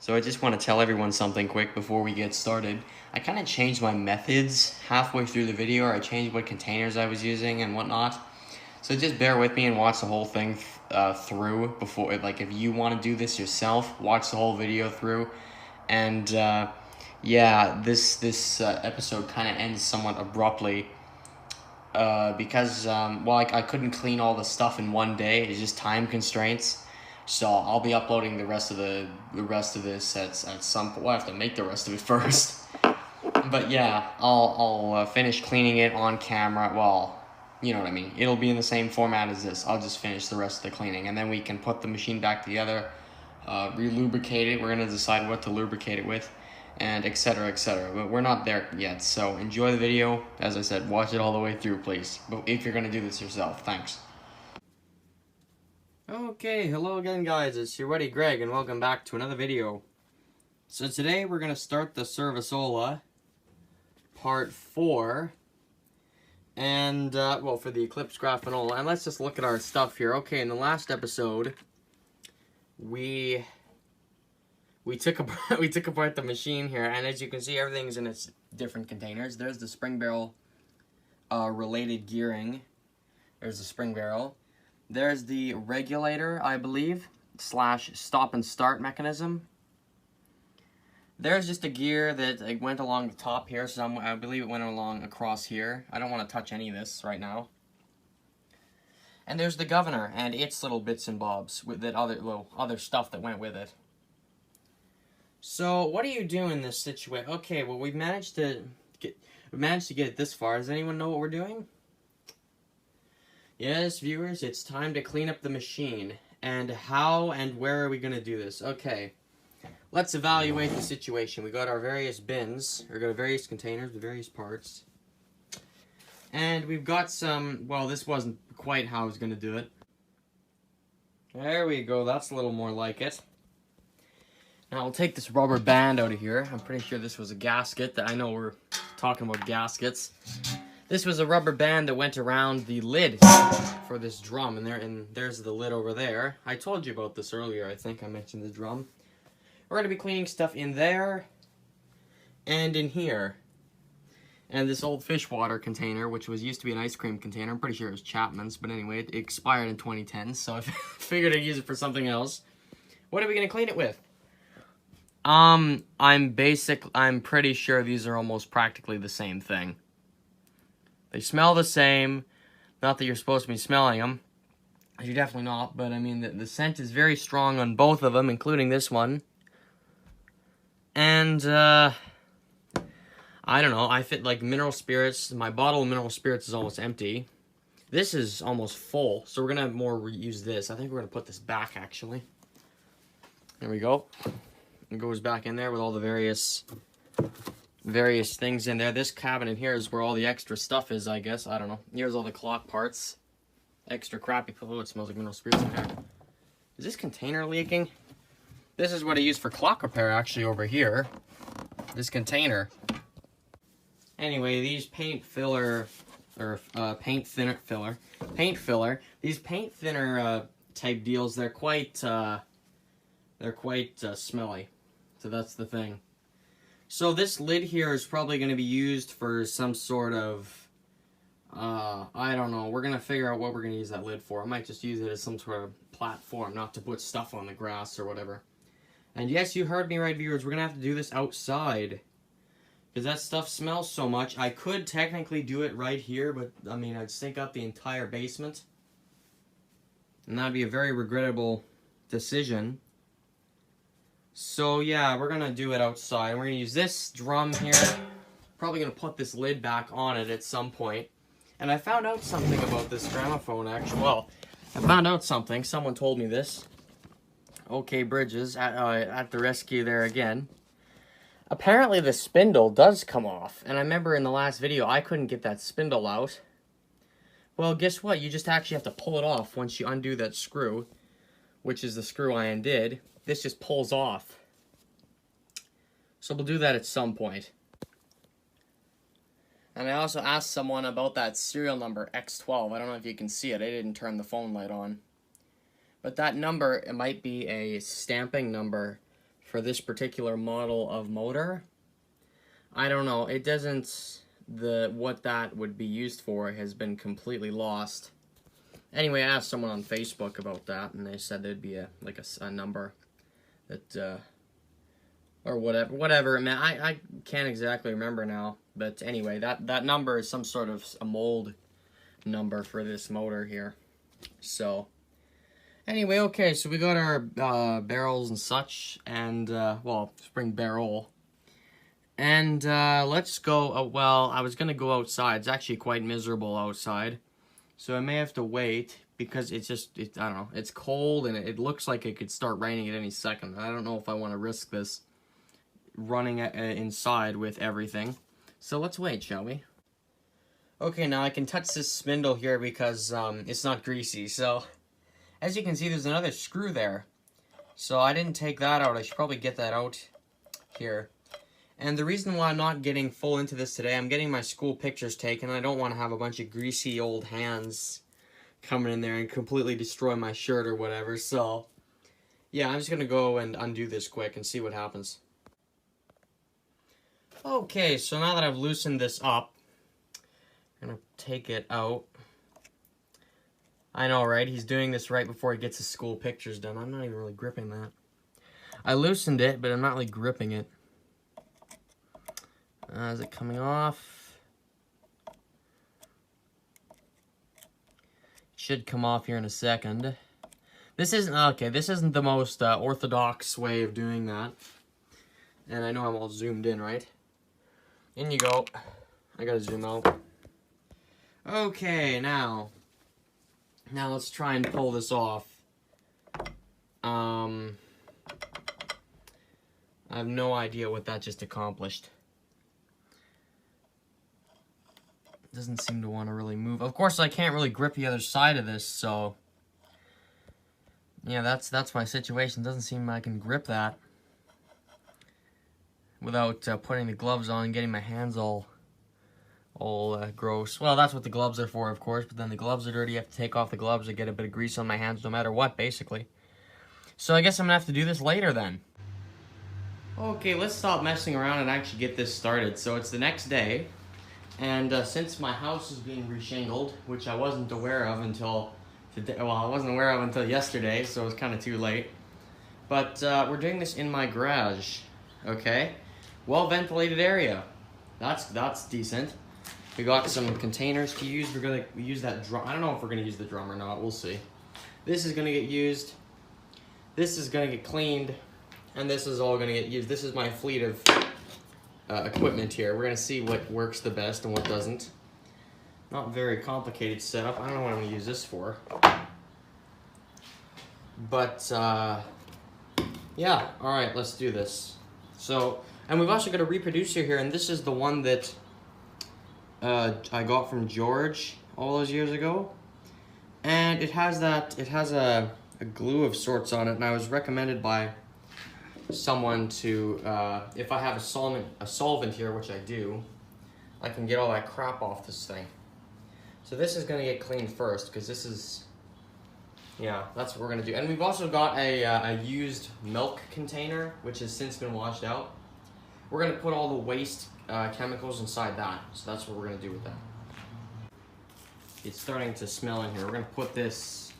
So I just want to tell everyone something quick before we get started. I kind of changed my methods halfway through the video, or I changed what containers I was using and whatnot. So just bear with me and watch the whole thing through before, like if you want to do this yourself, watch the whole video through. And yeah, this episode kind of ends somewhat abruptly because well, I couldn't clean all the stuff in one day. It's just time constraints. So I'll be uploading the rest of this at some point. Well, I have to make the rest of it first. But yeah, I'll finish cleaning it on camera. Well, you know what I mean. It'll be in the same format as this. I'll just finish the rest of the cleaning, and then we can put the machine back together, re-lubricate it. We're gonna decide what to lubricate it with, and etc. etc. But we're not there yet. So enjoy the video. As I said, watch it all the way through, please. But if you're gonna do this yourself, thanks. Okay, hello again, guys. It's your buddy Greg, and welcome back to another video. So today we're gonna start the Serviceola part 4, and well, for the Eclipse Grafonola. And let's just look at our stuff here. Okay, in the last episode, we took apart the machine here, and as you can see, everything's in its different containers. There's the spring barrel related gearing. There's the spring barrel. There's the regulator, I believe, / stop and start mechanism. There's just a gear that went along the top here, so I believe it went along across here. I don't want to touch any of this right now. And there's the governor and its little bits and bobs with that other stuff that went with it. So what do you do in this situation? Okay, well, we've managed to get it this far. Does anyone know what we're doing? Yes, viewers, it's time to clean up the machine. And how and where are we going to do this? Okay, let's evaluate the situation. We got our various bins, or got various containers with various parts. And we've got some, well, this wasn't quite how I was going to do it. There we go, that's a little more like it. Now I'll take this rubber band out of here. I'm pretty sure this was a gasket. I know we're talking about gaskets. This was a rubber band that went around the lid for this drum, and there's the lid over there. I told you about this earlier. I think I mentioned the drum. We're going to be cleaning stuff in there and in here. And this old fish water container, which used to be an ice cream container. I'm pretty sure it was Chapman's, but anyway, it expired in 2010, so I figured I'd use it for something else. What are we going to clean it with? I'm pretty sure these are almost practically the same thing. They smell the same. Not that you're supposed to be smelling them. You're definitely not, but I mean, the scent is very strong on both of them, including this one. And, I don't know, I fit like mineral spirits. My bottle of mineral spirits is almost empty. This is almost full, so we're going to more reuse this. I think we're going to put this back, actually. There we go. It goes back in there with all the various things in there. This cabinet here is where all the extra stuff is, I guess. I don't know. Here's all the clock parts. Extra crappy. Oh, it smells like mineral spirits in here. Is this container leaking? This is what I use for clock repair, actually, over here. This container. Anyway, these paint filler, these paint thinner type deals, they're quite smelly. So that's the thing. So this lid here is probably going to be used for some sort of, I don't know. We're going to figure out what we're going to use that lid for. I might just use it as some sort of platform, not to put stuff on the grass or whatever. And yes, you heard me right, viewers. We're going to have to do this outside, because that stuff smells so much. I could technically do it right here, but, I mean, I'd stink up the entire basement. And that'd be a very regrettable decision. So yeah, we're going to do it outside. We're going to use this drum here. Probably going to put this lid back on it at some point. And I found out something about this gramophone, actually. Well, I found out something. Someone told me this. Okay, Bridges, at the rescue there again. Apparently the spindle does come off. And I remember in the last video, I couldn't get that spindle out. Well, guess what? You just actually have to pull it off once you undo that screw, which is the screw I undid. This just pulls off. So we'll do that at some point. And I also asked someone about that serial number, X12. I don't know if you can see it. I didn't turn the phone light on. But that number, it might be a stamping number for this particular model of motor. I don't know, it doesn't, what that would be used for has been completely lost. Anyway, I asked someone on Facebook about that, and they said there'd be a number that, or whatever, man, I can't exactly remember now, but anyway, that number is some sort of a mold number for this motor here. So, anyway, okay, so we got our barrels and such, and, well, spring barrel. And, let's go, well, I was gonna go outside. It's actually quite miserable outside. So I may have to wait, because it's just, I don't know, it's cold, and it looks like it could start raining at any second. I don't know if I want to risk this running inside with everything. So let's wait, shall we? Okay, now I can touch this spindle here because it's not greasy. So, as you can see, there's another screw there. So I didn't take that out. I should probably get that out here. And the reason why I'm not getting full into this today, I'm getting my school pictures taken. I don't want to have a bunch of greasy old hands coming in there and completely destroy my shirt or whatever. So, yeah, I'm just going to go and undo this quick and see what happens. Okay, so now that I've loosened this up, I'm going to take it out. I know, right? He's doing this right before he gets his school pictures done. I'm not even really gripping that. I loosened it, but I'm not really gripping it. Is it coming off? It should come off here in a second. This isn't, okay, this isn't the most orthodox way of doing that. And I know I'm all zoomed in, right? In you go. I gotta zoom out. Okay, now let's try and pull this off. I have no idea what that just accomplished. It doesn't seem to want to really move. Of course, I can't really grip the other side of this, so yeah, that's my situation. It doesn't seem I can grip that without putting the gloves on and getting my hands all gross. Well, that's what the gloves are for, of course, but then the gloves are dirty. You have to take off the gloves to get a bit of grease on my hands no matter what, basically. So I guess I'm going to have to do this later then. Okay, let's stop messing around and actually get this started. So it's the next day, and since my house is being reshingled, which I wasn't aware of until today, well, I wasn't aware of until yesterday, so it was kind of too late. But we're doing this in my garage, okay? Well-ventilated area. That's decent. We got some containers to use. We're gonna use that drum. I don't know if we're gonna use the drum or not. We'll see. This is gonna get used. This is gonna get cleaned, and this is all gonna get used. This is my fleet of equipment here. We're gonna see what works the best and what doesn't. Not very complicated setup. I don't know what I'm gonna use this for, but yeah. All right, let's do this. So. And we've also got a reproducer here, and this is the one that I got from George all those years ago. And it has a glue of sorts on it, and I was recommended by someone to, if I have a solvent here, which I do, I can get all that crap off this thing. So this is gonna get cleaned first, because this is, yeah, that's what we're gonna do. And we've also got a used milk container, which has since been washed out. We're gonna put all the waste chemicals inside that, so that's what we're gonna do with that. It's starting to smell in here. We're gonna put this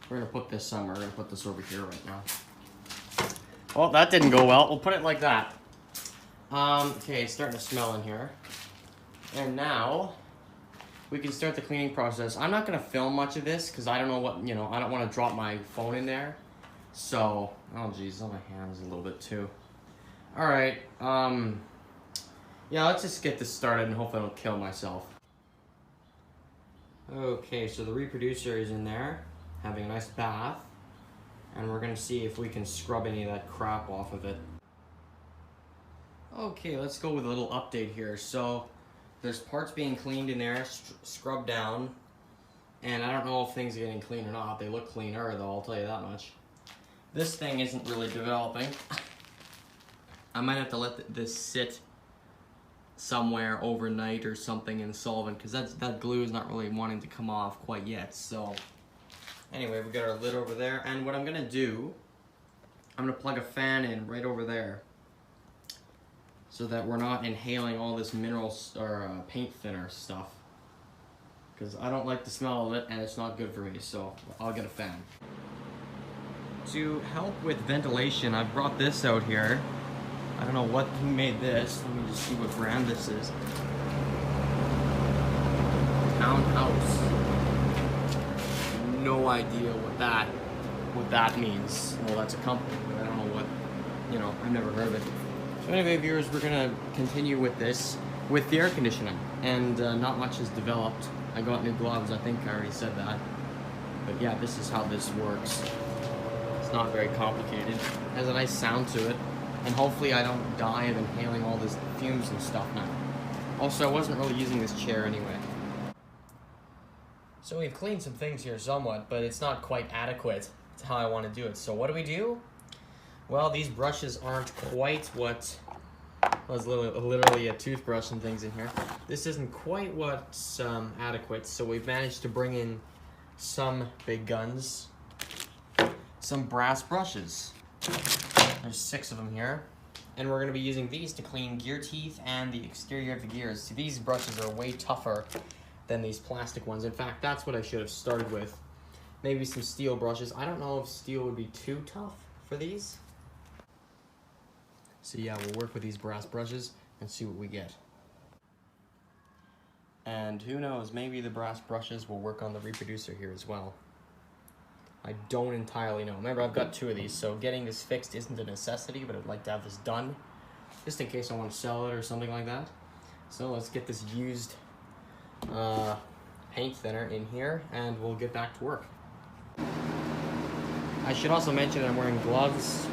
somewhere. We're gonna put this over here right now. Well, that didn't go well. We'll put it like that. Okay, it's starting to smell in here. And now we can start the cleaning process. I'm not gonna film much of this because I don't know what, I don't want to drop my phone in there. So, oh geez, on my hands a little bit too. Alright, yeah, let's just get this started and hope I don't kill myself. Okay, so the reproducer is in there, having a nice bath, and we're gonna see if we can scrub any of that crap off of it. Okay, let's go with a little update here. So, there's parts being cleaned in there, scrubbed down, and I don't know if things are getting clean or not. They look cleaner though, I'll tell you that much. This thing isn't really developing. I might have to let this sit somewhere overnight or something in solvent, because that glue is not really wanting to come off quite yet. So anyway, we got our lid over there, and what I'm gonna do, I'm gonna plug a fan in right over there so that we're not inhaling all this minerals or paint thinner stuff. Because I don't like the smell of it and it's not good for me, so I'll get a fan. To help with ventilation, I've brought this out here. I don't know who made this. Let me just see what brand this is. Townhouse. No idea what that means. Well, that's a company, but I don't know what, I've never heard of it. So anyway, viewers, we're gonna continue with this, with the air conditioning, and not much has developed. I got new gloves, I think I already said that. But yeah, this is how this works. It's not very complicated. It has a nice sound to it, and hopefully I don't die of inhaling all these fumes and stuff now. Also, I wasn't really using this chair anyway. So we've cleaned some things here somewhat, but it's not quite adequate to how I want to do it. So what do? Well, these brushes aren't quite what was literally a toothbrush and things in here. This isn't quite what's adequate, so we've managed to bring in some big guns, some brass brushes. There's 6 of them here, and we're going to be using these to clean gear teeth and the exterior of the gears. See, these brushes are way tougher than these plastic ones. In fact, that's what I should have started with. Maybe some steel brushes. I don't know if steel would be too tough for these. So yeah, we'll work with these brass brushes and see what we get. And who knows, maybe the brass brushes will work on the reproducer here as well. I don't entirely know. Remember, I've got 2 of these, so getting this fixed isn't a necessity, but I'd like to have this done, just in case I want to sell it or something like that. So let's get this used paint thinner in here, and we'll get back to work. I should also mention that I'm wearing gloves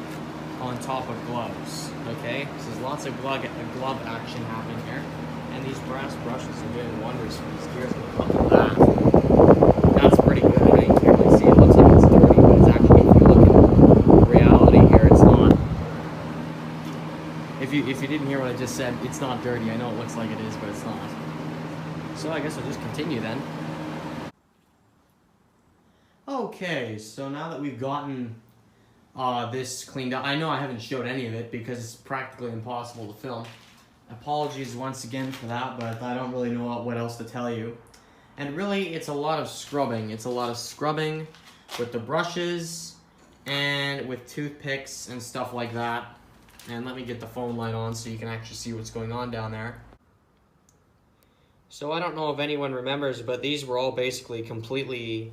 on top of gloves, okay? So there's lots of glove action happening here, and these brass brushes are doing wonders for these gears. Look at that. That's pretty good. I know you can't really see it. It looks like it's dirty, but it's actually, if you look in reality here, it's not. If you didn't hear what I just said, it's not dirty. I know it looks like it is, but it's not. So I guess I'll just continue then. Okay, so now that we've gotten this cleaned up, I know I haven't showed any of it because it's practically impossible to film. Apologies once again for that, but I don't really know what else to tell you. And really, it's a lot of scrubbing. It's a lot of scrubbing with the brushes and with toothpicks and stuff like that. And let me get the phone light on so you can actually see what's going on down there. So I don't know if anyone remembers, but these were all basically completely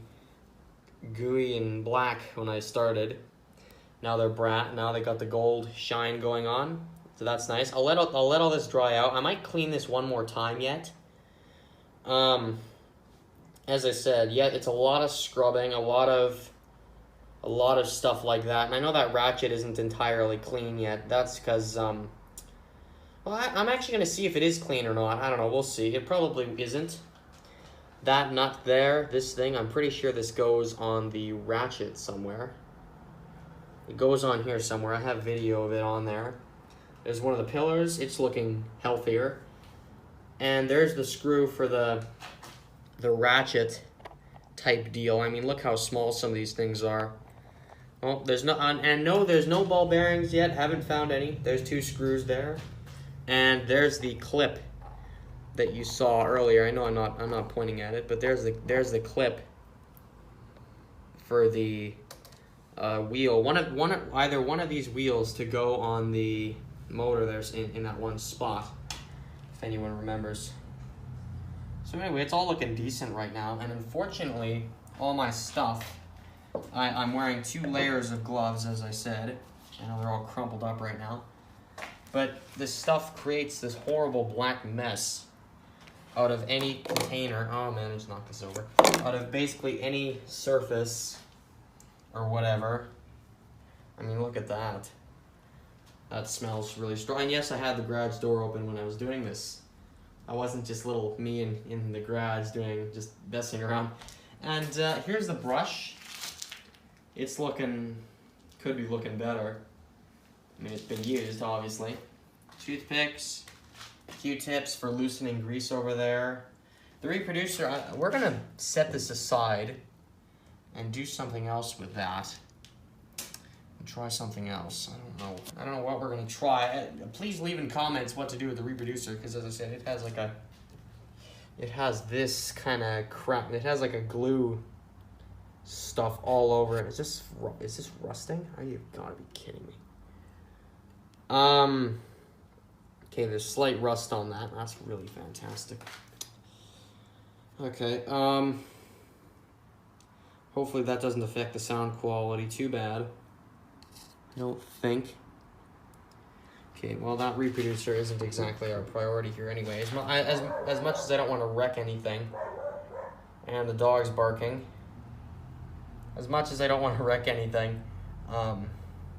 gooey and black when I started. Now they're now they got the gold shine going on, so that's nice. I'll let all this dry out. I might clean this one more time yet. As I said, yeah, it's a lot of scrubbing, a lot of stuff like that. And I know that ratchet isn't entirely clean yet. That's because well, I'm actually gonna see if it is clean or not. I don't know. We'll see. It probably isn't. That nut there, this thing, I'm pretty sure this goes on the ratchet somewhere. It goes on here somewhere. I have video of it on there. There's one of the pillars. It's looking healthier. And there's the screw for the ratchet type deal. I mean, look how small some of these things are. Well, there's no ball bearings yet. Haven't found any. There's 2 screws there. And there's the clip that you saw earlier. I know I'm not pointing at it, but there's the clip for the wheel. Either one of these wheels to go on the motor. There's in that one spot, if anyone remembers. So anyway, it's all looking decent right now, and unfortunately, all my stuff. I'm wearing 2 layers of gloves, as I said. I know they're all crumpled up right now, but this stuff creates this horrible black mess out of any container. Oh man, I just knocked this over. Out of basically any surface or whatever. I mean, look at that. That smells really strong. And yes, I had the garage door open when I was doing this. I wasn't just little me in the garage just messing around. And here's the brush. It's could be looking better. I mean, it's been used, obviously. Toothpicks, Q-tips for loosening grease over there. The reproducer, we're gonna set this aside and do something else with that. try something else. I don't know what we're gonna try. Please leave in comments what to do with the reproducer, because as I said, it has this kind of crap. It has like a glue stuff all over it. Is this rusting? Are you gotta be kidding me? Okay, there's slight rust on that. That's really fantastic. Okay, hopefully that doesn't affect the sound quality too bad. I don't think. Okay, well, that reproducer isn't exactly our priority here anyway. As much as I don't want to wreck anything, and the dog's barking, as much as I don't want to wreck anything,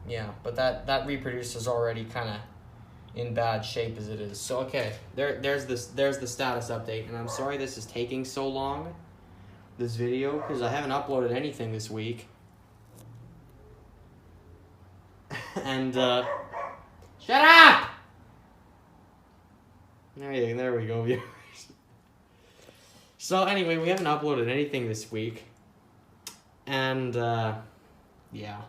yeah, but that reproducer's already kind of in bad shape as it is. So, okay, there's the status update, and I'm sorry this is taking so long, this video, because I haven't uploaded anything this week. And, shut up! There we go, viewers. So, anyway, we haven't uploaded anything this week. And, yeah.